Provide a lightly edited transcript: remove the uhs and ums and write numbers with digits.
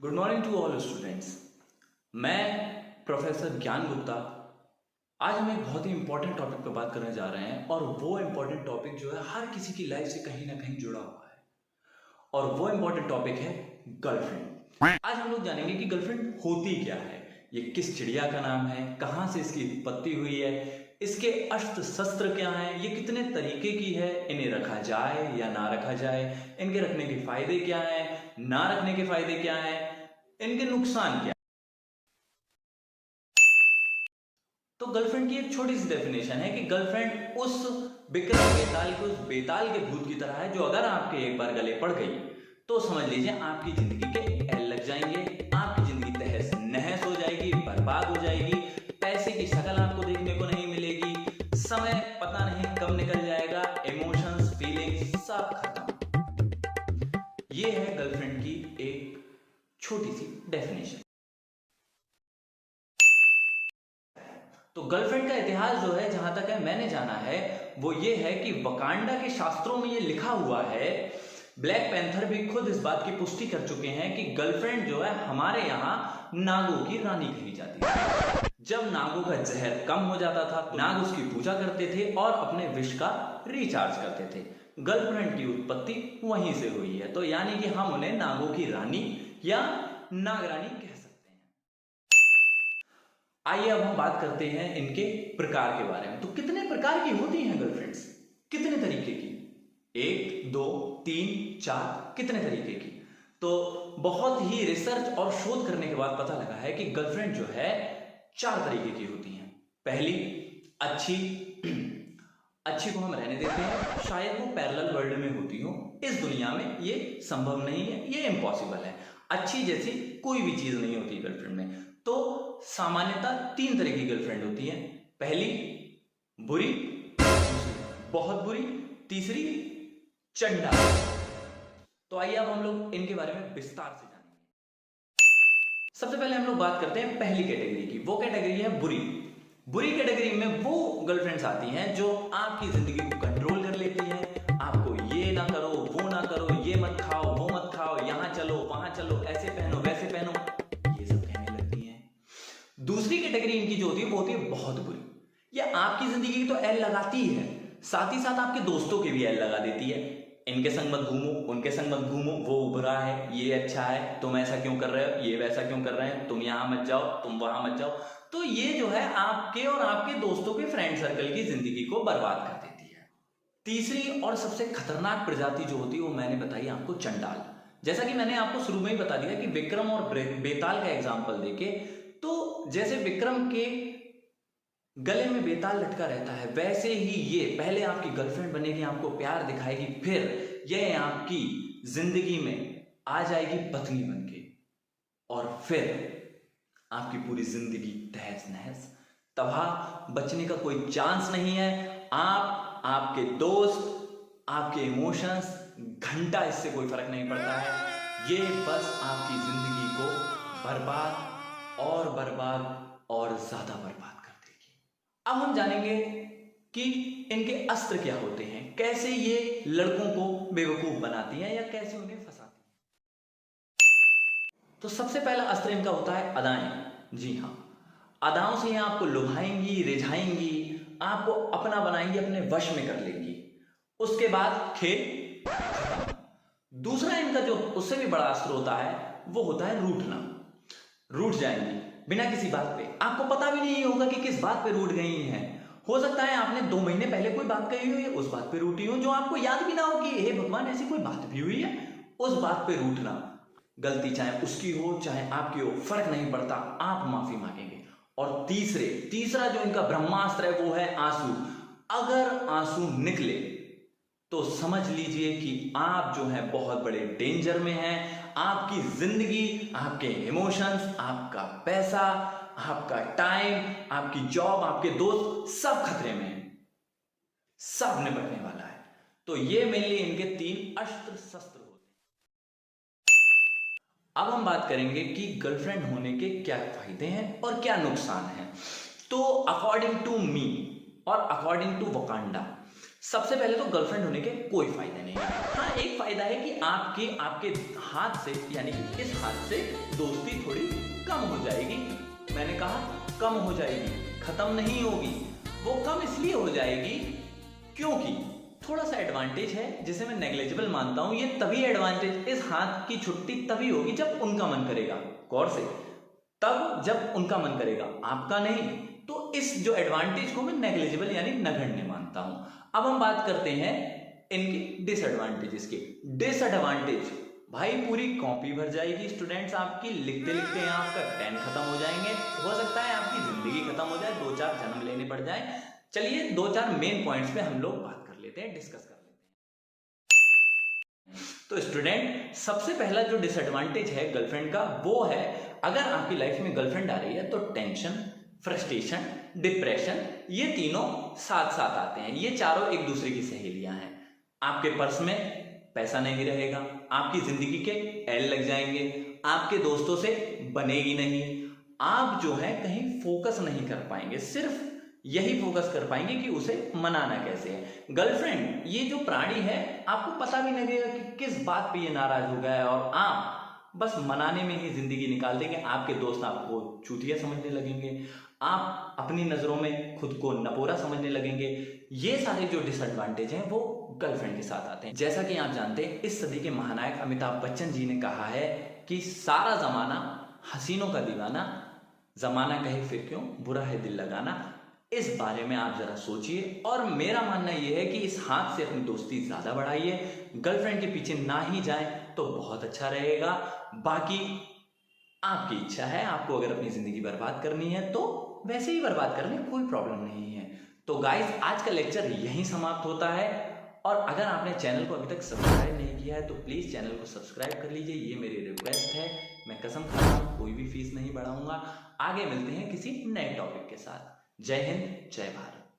Good morning to all students. मैं professor Gyan Gupta आज हम एक बहुत ही इंपॉर्टेंट टॉपिक पर बात करने जा रहे हैं और वो इंपॉर्टेंट टॉपिक जो है हर किसी की लाइफ से कहीं ना कहीं जुड़ा हुआ है और वो इंपॉर्टेंट टॉपिक है गर्लफ्रेंड। आज हम लोग जानेंगे कि गर्लफ्रेंड होती क्या है, ये किस चिड़िया का नाम है, कहाँ से इसकी उत्पत्ति हुई है, इसके अस्त्र शस्त्र क्या हैं, ये कितने तरीके की है, इन्हें रखा जाए या ना रखा जाए, इनके रखने के फायदे क्या हैं, ना रखने के फायदे क्या हैं, इनके नुकसान क्या। तो गर्लफ्रेंड की एक छोटी सी डेफिनेशन है कि गर्लफ्रेंड उस विक्रम बेताल के उस बेताल के भूत की तरह है जो अगर आपके एक बार गले पड़ गई तो समझ लीजिए आपकी जिंदगी के एल लग जाएंगे, आपकी जिंदगी तहस नहस हो जाएगी, बर्बाद हो जाएगी, पैसे की शक्ल आपको देखने को नहीं मिलेगी, समय पता नहीं कब निकल जाएगा, इमोशंस फीलिंग्स सब खत्म। ये है गर्लफ्रेंड की एक छोटी सी डेफिनेशन। तो गर्लफ्रेंड का इतिहास जो है जहां तक है मैंने जाना है वो ये है कि वकांडा के शास्त्रों में ये लिखा हुआ है, ब्लैक पैंथर भी खुद इस बात की पुष्टि कर चुके हैं कि गर्लफ्रेंड जो है हमारे यहाँ नागों की रानी कही जाती है। जब नागों का जहर कम हो जाता था तो नाग उसकी पूजा करते थे और अपने विष का रिचार्ज करते थे। गर्लफ्रेंड की उत्पत्ति वहीं से हुई है, तो यानी कि हम उन्हें नागों की रानी या नागरानी कह सकते हैं। आइए अब हम बात करते हैं इनके प्रकार के बारे में। तो कितने प्रकार की होती हैं गर्लफ्रेंड्स, कितने तरीके की, 1 2 3 4 कितने तरीके की। तो बहुत ही रिसर्च और शोध करने के बाद पता लगा है कि गर्लफ्रेंड जो है 4 तरीके की होती हैं। पहली अच्छी अच्छी को हम रहने देते हैं, शायद वो पैरेलल वर्ल्ड में होती हो, इस दुनिया में ये संभव नहीं है, ये इम्पॉसिबल है। अच्छी जैसी कोई भी चीज नहीं होती गर्लफ्रेंड में। तो सामान्यतः 3 तरह की गर्लफ्रेंड होती है। पहली बुरी, बहुत बुरी, तीसरी चंडाल। तो आइए अब हम लोग इनके बारे में विस्तार से जानेंगे। सबसे पहले हम लोग बात करते हैं पहली कैटेगरी की। वो कैटेगरी है बुरी। बुरी कैटेगरी में वो गर्लफ्रेंड्स आती हैं जो आपकी जिंदगी को कंट्रोल कर लेती हैं, आपको ये ना करो, वो ना करो, ये मत खाओ, वो मत खाओ, यहां चलो, वहां चलो, ऐसे पहनो, वैसे पहनो, ये सब कहने लगती हैं। दूसरी कैटेगरी इनकी जो होती है वो होती है बहुत बुरी। ये आपकी जिंदगी की तो एल लगाती है, साथ ही साथ आपके दोस्तों की भी एल लगा देती है। इनके संग मत घूमो, उनके संग मत घूमो, वो बुरा है, ये अच्छा है, तुम ऐसा क्यों कर रहे हो, ये वैसा क्यों कर रहे हैं, तुम यहां मत जाओ, तुम वहां मत जाओ। तो ये जो है आपके और आपके दोस्तों के फ्रेंड सर्कल की जिंदगी को बर्बाद कर देती है। तीसरी और सबसे खतरनाक प्रजाति जो होती है वो मैंने बताई आपको चंडाल। जैसा कि मैंने आपको शुरू में ही बता दिया कि विक्रम और बेताल का एग्जाम्पल देके, तो जैसे विक्रम के गले में बेताल लटका रहता है वैसे ही ये पहले आपकी गर्लफ्रेंड बनेगी, आपको प्यार दिखाएगी, फिर ये आपकी जिंदगी में आ जाएगी पत्नी बनके और फिर आपकी पूरी जिंदगी तहस नहस, तबाह, बचने का कोई चांस नहीं है। आप, आपके दोस्त, आपके इमोशंस, घंटा इससे कोई फर्क नहीं पड़ता है। ये बस आपकी जिंदगी को बर्बाद और बर्बाद और ज्यादा बर्बाद कर देगी। अब हम जानेंगे कि इनके अस्त्र क्या होते हैं, कैसे ये लड़कों को बेवकूफ बनाती हैं या कैसे उन्हें फंसाती हैं। तो सबसे पहला अस्त्र इनका होता है अदाएं। जी हाँ, अदाओं से आपको लुभाएंगी, रिझाएंगी, आपको अपना बनाएंगी, अपने वश में कर लेंगी। उसके बाद खेल खत्म। दूसरा इनका जो उससे भी बड़ा अस्त्र होता है वो होता है रूठना। रूठ जाएंगी बिना किसी बात पे, आपको पता भी नहीं होगा कि किस बात पे रूठ गई हैं। हो सकता है आपने 2 महीने पहले कोई बात कही हुई है, उस बात पे रूठी हो, जो आपको याद भी ना हो कि हे भगवान ऐसी कोई बात भी हुई है। उस बात पे रूठना, गलती चाहे उसकी हो चाहे आपकी हो, फर्क नहीं पड़ता, आप माफी मांगेंगे। और तीसरा जो इनका ब्रह्मास्त्र है वो है आंसू। अगर आंसू निकले तो समझ लीजिए कि आप जो है बहुत बड़े डेंजर में हैं। आपकी जिंदगी, आपके इमोशंस, आपका पैसा, आपका टाइम, आपकी जॉब, आपके दोस्त सब खतरे में हैं, सब निपटने वाला है। तो ये मेनली इनके 3 अस्त्र शस्त्र होते हैं। अब हम बात करेंगे कि गर्लफ्रेंड होने के क्या फायदे हैं और क्या नुकसान हैं। तो अकॉर्डिंग टू मी और अकॉर्डिंग टू वकांडा, सबसे पहले तो गर्लफ्रेंड होने के कोई फायदे नहीं है। हाँ, एक फायदा है कि आपके हाथ से, यानी कि इस हाथ से दोस्ती थोड़ी कम हो जाएगी। मैंने कहा कम हो जाएगी, खत्म नहीं होगी। वो कम इसलिए हो जाएगी क्योंकि थोड़ा सा एडवांटेज है जिसे मैं नेग्लिजिबल मानता हूं। ये तभी एडवांटेज, इस हाथ की छुट्टी तभी होगी जब उनका मन करेगा, गौर से, तब जब उनका मन करेगा, आपका नहीं। तो इस जो एडवांटेज को मैं नेग्लिजिबल यानी नगण्य मानता हूं। अब हम बात करते हैं इनके डिसएडवांटेजेस के। डिसएडवांटेज, भाई पूरी कॉपी भर जाएगी स्टूडेंट्स आपकी, लिखते लिखते यहाँ आपका 10 खत्म हो जाएंगे। हो सकता है आपकी जिंदगी खत्म हो जाए, 2-4 जन्म लेने पड़ जाए। चलिए 2-4 मेन पॉइंट्स पे हम लोग बात कर लेते हैं, डिस्कस कर लेते हैं। तो स्टूडेंट, सबसे पहला जो डिसएडवांटेज है गर्लफ्रेंड का वो है, अगर आपकी लाइफ में गर्लफ्रेंड आ रही है तो टेंशन, फ्रस्ट्रेशन, डिप्रेशन, ये तीनों साथ साथ आते हैं। ये चारों एक दूसरे की सहेलियां हैं। आपके पर्स में पैसा नहीं रहेगा, आपकी जिंदगी के एल लग जाएंगे, आपके दोस्तों से बनेगी नहीं, आप जो है कहीं फोकस नहीं कर पाएंगे, सिर्फ यही फोकस कर पाएंगे कि उसे मनाना कैसे है। गर्लफ्रेंड ये जो प्राणी है, आपको पता भी नहीं लगेगा कि किस बात पे ये नाराज हो गया है, और आप बस मनाने में ही जिंदगी निकाल देंगे। आपके दोस्त आपको चूतिया समझने लगेंगे, आप अपनी नजरों में खुद को नपोरा समझने लगेंगे। ये सारे जो डिसएडवांटेज हैं वो गर्लफ्रेंड के साथ आते हैं। जैसा कि आप जानते हैं, इस सदी के महानायक अमिताभ बच्चन जी ने कहा है कि सारा जमाना हसीनों का दीवाना, जमाना कहे फिर क्यों, बुरा है दिल लगाना। इस बारे में आप जरा सोचिए, और मेरा मानना यह है कि इस हाथ से अपनी दोस्ती ज्यादा बढ़ाइए, गर्लफ्रेंड के पीछे ना ही जाएं तो बहुत अच्छा रहेगा। बाकी आपकी इच्छा है, आपको अगर अपनी जिंदगी बर्बाद करनी है तो वैसे ही बर्बाद करने, कोई प्रॉब्लम नहीं है। तो गाइस, आज का लेक्चर यहीं समाप्त होता है, और अगर आपने चैनल को अभी तक सब्सक्राइब नहीं किया है तो प्लीज चैनल को सब्सक्राइब कर लीजिए, ये मेरी रिक्वेस्ट है। मैं कसम खाता हूं कोई भी फीस नहीं बढ़ाऊंगा। आगे मिलते हैं किसी नए टॉपिक के साथ। जय हिंद, जय भारत।